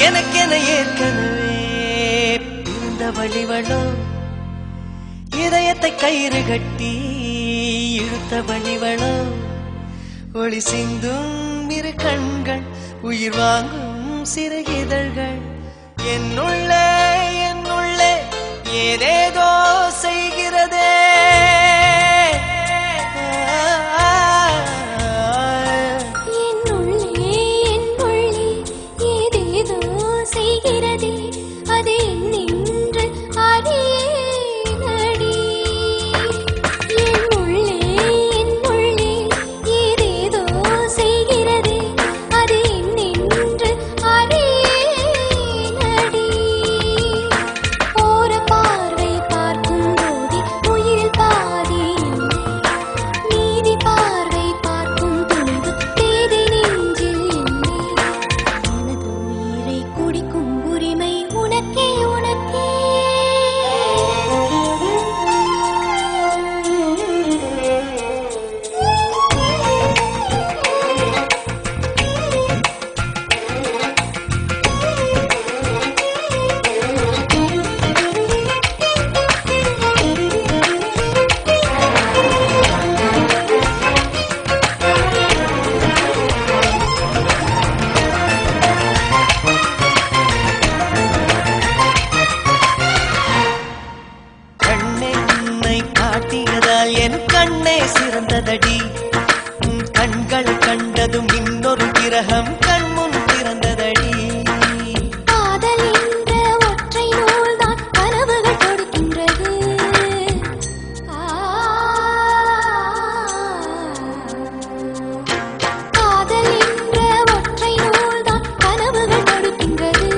எனக்கென ஏற்கனவே இருந்த வழிவளோ இதயத்தை கயிறு கட்டி இழுத்த வழிவளோ ஒளி சிந்தும் இரு கண்கள் உயிர் வாங்கும் சிறுகிதழ்கள் என்னுள்ளே என்னுள்ளே ஏதேதோ செய்கிறதே என் கண்ணே சிறந்ததடி கண்கள் கண்டதும் இன்னொரு கிரகம் கண்முன் திறந்ததடி காதல் என்ற ஒற்றை நூல்தான் கனவுகள் கொடுக்கின்றது காதல் என்ற ஒற்றை நூல்தான் கனவுகள் கொடுக்கின்றது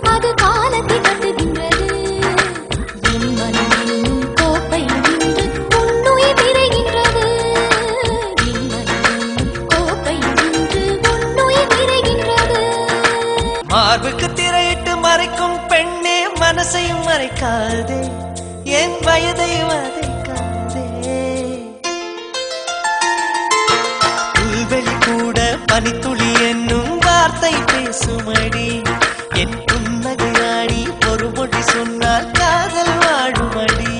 அது காலத்தை கட்டுகின்றது என் மனதில் கோப்பை மார்புக்கு திரையிட்டு மறைக்கும் பெண்ணே மனசையும் மறைக்காதே என் வயதை வதைக்காதே புல்வெளி கூட பனித்துளி என்னும் வார்த்தை பேசுமடி என் புன்னகையாடி ஒரு மொழி சொன்னால் காதல் வாழுமடி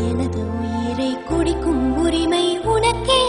எனது உயிரை குடிக்கும் உரிமை உனக்கே